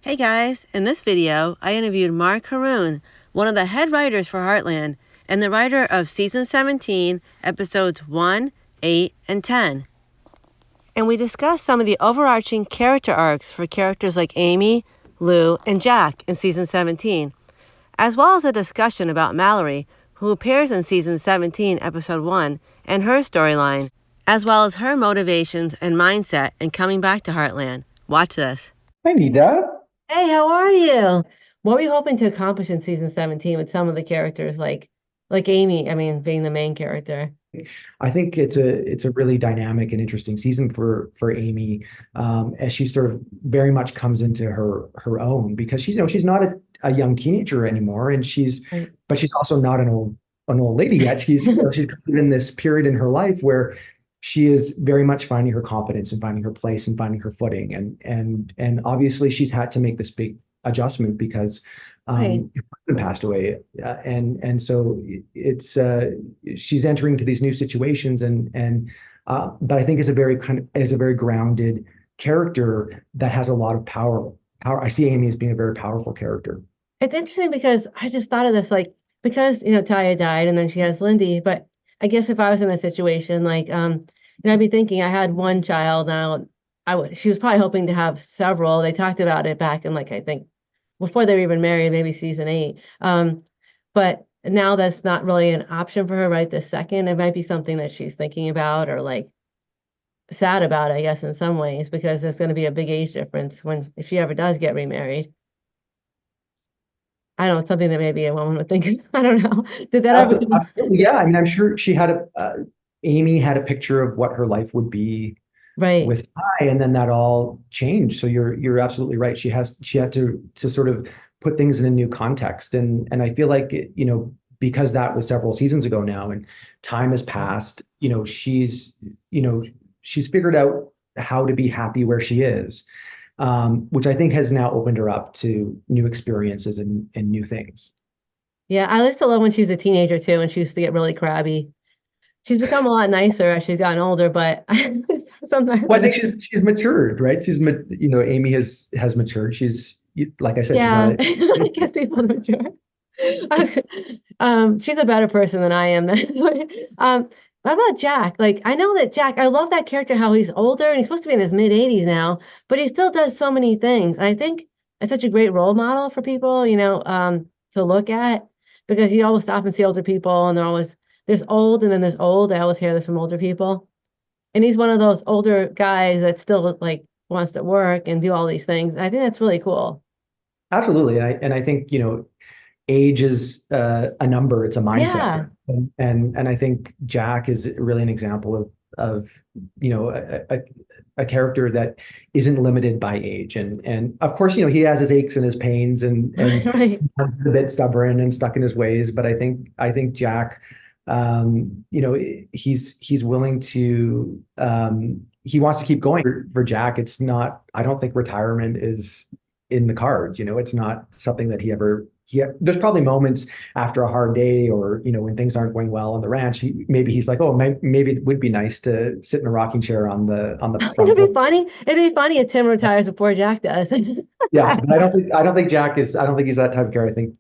Hey guys, in this video, I interviewed Mark Haroun, one of the head writers for Heartland, and the writer of Season 17, Episodes 1, 8, and 10. And we discussed some of the overarching character arcs for characters like Amy, Lou, and Jack in Season 17, as well as a discussion about Mallory, who appears in Season 17, Episode 1, and her storyline, as well as her motivations and mindset in coming back to Heartland. Watch this. Hi, Nita. Hey, how are you? What were you hoping to accomplish in season 17 with some of the characters like Amy, I mean, being the main character? I think it's a really dynamic and interesting season for Amy, as she sort of very much comes into her own because she's not a young teenager anymore, and Right. but she's also not an old lady yet. She's in this period in her life where she is very much finding her confidence and finding her place and finding her footing, and obviously she's had to make this big adjustment because Right. her husband passed away, and so it's she's entering into these new situations, and but I think is a very grounded character that has a lot of power. I see Amy as being a very powerful character. It's interesting because I just thought of this, because, Taya died and then she has Lyndy, but I guess if I was in a situation I'd be thinking I had one child now, she was probably hoping to have several. They talked about it back in I think before they were even married, maybe season 8. But now that's not really an option for her right this second. It might be something that she's thinking about or sad about, I guess, in some ways, because there's going to be a big age difference if she ever does get remarried. I don't know, it's something that maybe a woman would think. I don't know. Did that ever? Absolutely, yeah. I mean, I'm sure Amy had a picture of what her life would be Right. with Ty, and then that all changed. So you're absolutely right. She had to sort of put things in a new context, and I feel like because that was several seasons ago now, and time has passed. You know she's figured out how to be happy where she is, which I think has now opened her up to new experiences and new things. Yeah, I used to love when she was a teenager too, and she used to get really crabby. She's become a lot nicer as she's gotten older, but sometimes Well, I I think just, she's matured, right? Amy has matured. Like I said, she's not yeah, a, I guess people mature. She's a better person than I am. um, what about Jack? I know that Jack, I love that character, how he's older and he's supposed to be in his mid-80s now, but he still does so many things. And I think it's such a great role model for people, to look at because you always stop and see older people and there's old and then there's old. I always hear this from older people. And he's one of those older guys that still wants to work and do all these things. I think that's really cool. absolutely. And I think, age is a number, it's a mindset, right? Yeah. And I think Jack is really an example of a character that isn't limited by age. And of course, he has his aches and his pains, and Right. a bit stubborn and stuck in his ways. But I think Jack, he's willing to he wants to keep going. For Jack, it's not, I don't think retirement is in the cards. It's not something that there's probably moments after a hard day, or when things aren't going well on the ranch, maybe he's like, oh, maybe it would be nice to sit in a rocking chair on the front It'd be porch. funny. It'd be funny if Tim retires before Jack does. Yeah, but I don't think he's that type of guy. I think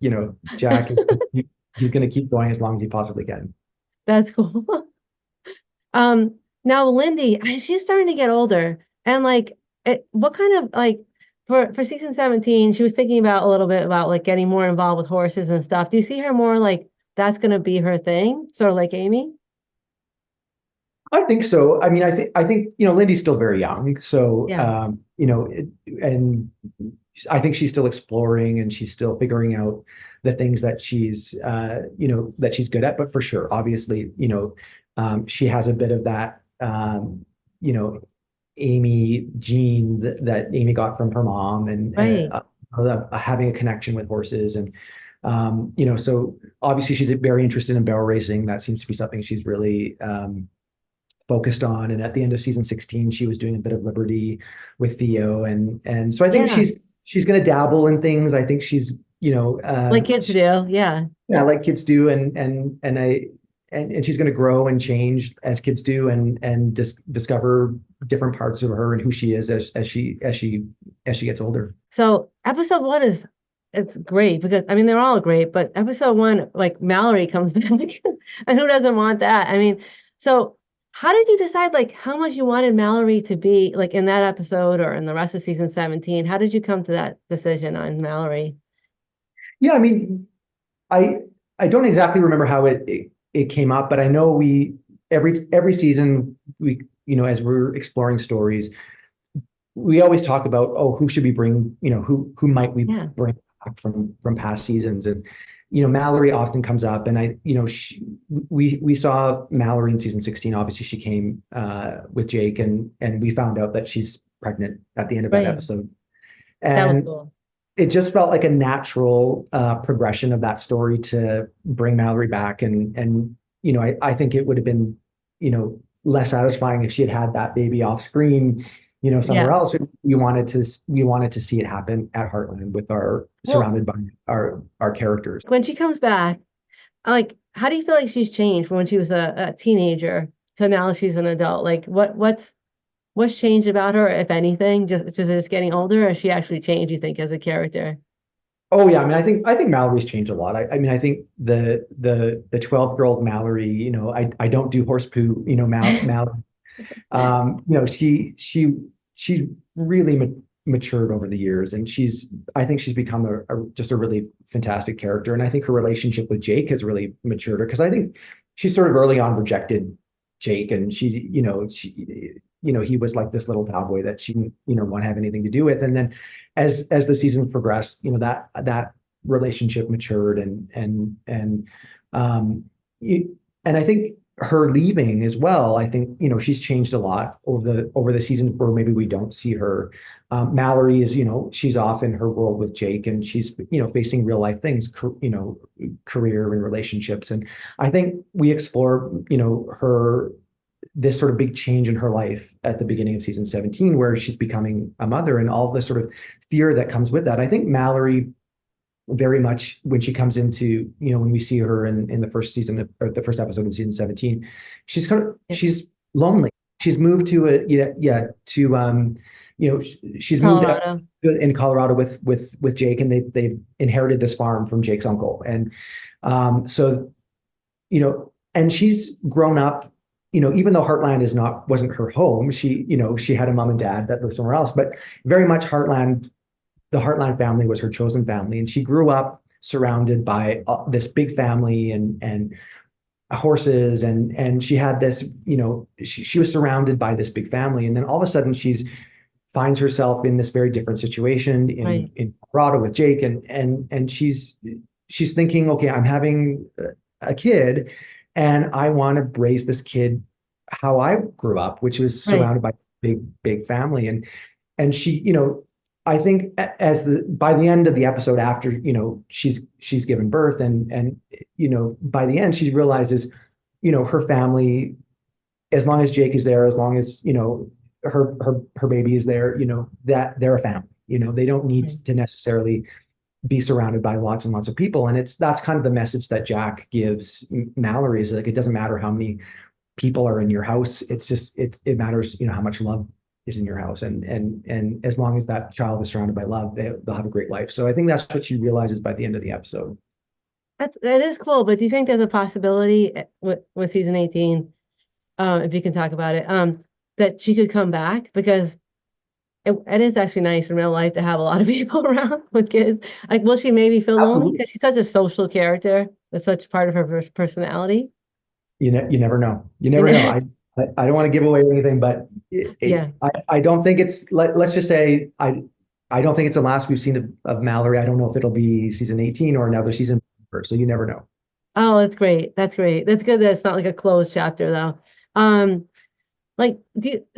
Jack is, he's going to keep going as long as he possibly can. That's cool. Now Lindy, she's starting to get older, and what kind of for season 17, she was thinking about a little bit about getting more involved with horses and stuff. Do you see her more that's going to be her thing, sort of like Amy? I think so. I mean, I think Lindy's still very young, so Yeah. and I think she's still exploring and she's still figuring out the things that she's good at. But for sure, obviously, she has a bit of that you know Amy gene that Amy got from her mom, and Right. having a connection with horses, and so obviously she's very interested in barrel racing. That seems to be something she's really focused on. And at the end of season 16, she was doing a bit of Liberty with Theo, and so I think Yeah. she's going to dabble in things. I think she's Like kids do. Yeah. yeah, like kids do, and she's going to grow and change as kids do, and discover different parts of her and who she is as she gets older. So episode one is it's great because I mean they're all great, but episode one, like Mallory comes back, and who doesn't want that? I mean, so how did you decide like how much you wanted Mallory to be like in that episode or in the rest of season 17? How did you come to that decision on Mallory? Yeah, I mean, I I don't exactly remember how it came up, but I know we every season we as we're exploring stories, we always talk about, oh, who should we bring, who might we Yeah, bring back from past seasons. And Mallory often comes up, and we saw Mallory in season 16. Obviously she came with Jake, and we found out that she's pregnant at the end of that right. episode. That was And cool. it just felt like a natural progression of that story to bring Mallory back. And I think it would have been, less satisfying if she had had that baby off screen, somewhere Yeah. else. We wanted to see it happen at Heartland with our Well, surrounded by our characters. when she comes back, like how do you feel like she's changed from when she was a teenager to now she's an adult? Like what's changed about her, if anything? Just getting older, or has she actually changed, you think, as a character? Oh yeah, I mean, I think Mallory's changed a lot. I mean, I think the 12-year-old Mallory, I don't do horse poo, Mallory. She's really matured over the years, and I think she's become just a really fantastic character. And I think her relationship with Jake has really matured her, because I think she sort of early on rejected Jake, and he was like this little cowboy that she didn't, want to have anything to do with. And then as the seasons progressed, that relationship matured, um, and I think her leaving as well, I think, she's changed a lot over the seasons where maybe we don't see her. Mallory is, she's off in her world with Jake, and she's, facing real life things, career and relationships. And I think we explore, her this sort of big change in her life at the beginning of season 17, where she's becoming a mother and all the sort of fear that comes with that. I think Mallory very much, when she comes into, when we see her in the first season, or the first episode of season 17, Yeah. she's lonely. She's moved to to she's moved out Colorado. in Colorado with Jake, and they've inherited this farm from Jake's uncle. And so and she's grown up, even though Heartland wasn't her home. She had a mom and dad that lived somewhere else, but very much the Heartland family was her chosen family. And she grew up surrounded by this big family and horses. And she had this, she was surrounded by this big family. And then all of a sudden finds herself in this very different situation Right. in Colorado with Jake. And she's thinking, okay, I'm having a kid, and I want to raise this kid how I grew up, which was Right. surrounded by big family. And she, I think by the end of the episode, after, she's given birth, and by the end, she realizes, her family, as long as Jake is there, as long as, her baby is there, that they're a family. They don't need Right. to necessarily be surrounded by lots and lots of people. And that's kind of the message that Jack gives Mallory, is like, it doesn't matter how many people are in your house. It matters, how much love is in your house. And as long as that child is surrounded by love, they'll have a great life. So I think that's what she realizes by the end of the episode. That is cool, but do you think there's a possibility with season 18, if you can talk about it, that she could come back? Because it is actually nice in real life to have a lot of people around with kids. Like, will she maybe feel lonely? Absolutely. Because she's such a social character. That's such part of her personality. You never know. You You never know. know? I don't want to give away anything, but Yeah. I don't think let's just say, I don't think it's the last we've seen of Mallory. I don't know if it'll be season 18 or another season. So you never know. Oh, that's great. That's great. That's good that it's not like a closed chapter though. Um, like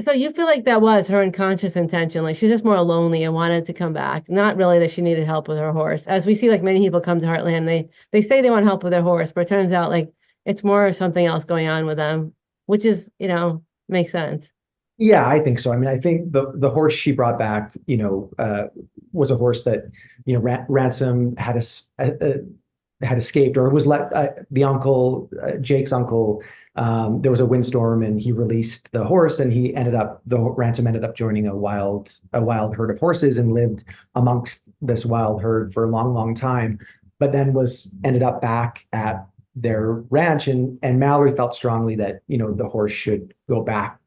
so you feel like that was her unconscious intention, like she's just more lonely and wanted to come back, not really that she needed help with her horse. As we see, like many people come to Heartland, they say they want help with their horse, but it turns out like it's more something else going on with them, which is, makes sense. Yeah, I think so. I mean, I think the horse she brought back, was a horse that, Ransom had escaped, or was let, the uncle, Jake's uncle, there was a windstorm and he released the horse, and the ransom ended up joining a wild herd of horses and lived amongst this wild herd for a long, long time, but then ended up back at their ranch. And Mallory felt strongly that, the horse should go back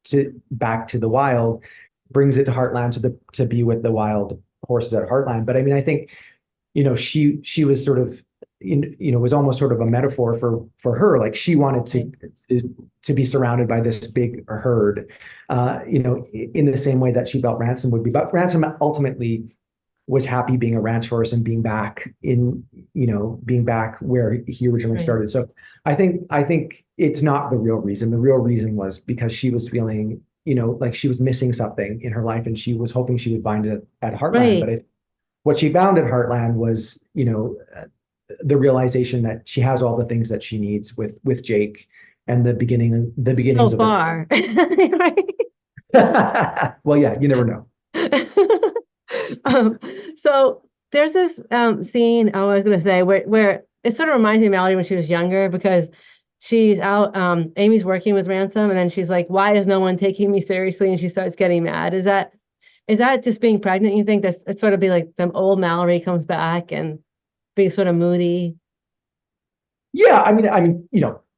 to the wild, brings it to Heartland to be with the wild horses at Heartland. But I mean, I think, she was sort of, was almost sort of a metaphor for her. Like, she wanted to be surrounded by this big herd, in the same way that she felt Ransom would be. But Ransom ultimately was happy being a ranch horse and being back where he originally started. So I think it's not the real reason. The real reason was because she was feeling, like she was missing something in her life, and she was hoping she would find it at Heartland. But what she found at Heartland was, the realization that she has all the things that she needs with Jake, and the beginnings so far. Well, yeah, you never know. So there's this scene I was going to say where it sort of reminds me of Mallory when she was younger, because she's out, Amy's working with Ransom, and then she's like, why is no one taking me seriously? And she starts getting mad. Is that just being pregnant? You think it's sort of be like the old Mallory comes back and being sort of moody? Yeah, I mean,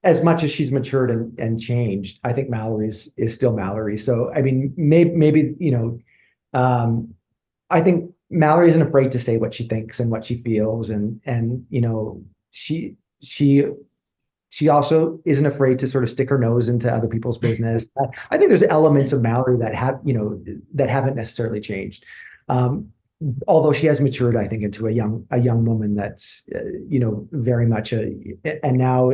as much as she's matured and changed, I think Mallory is still Mallory. So, I mean, maybe, I think Mallory isn't afraid to say what she thinks and what she feels. And she also isn't afraid to sort of stick her nose into other people's business. I think there's elements of Mallory that haven't necessarily changed. Although she has matured, I think, into a young woman that's, very much and now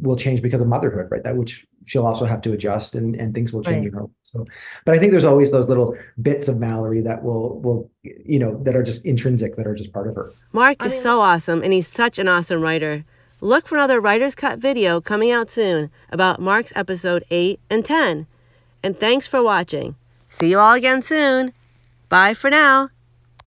will change because of motherhood, right? That which she'll also have to adjust, and things will change in her. So, but I think there's always those little bits of Mallory that will, that are just intrinsic, that are just part of her. Mark is so awesome, and he's such an awesome writer. Look for another Writer's Cut video coming out soon about Mark's episode 8 and 10. And thanks for watching. See you all again soon. Bye for now.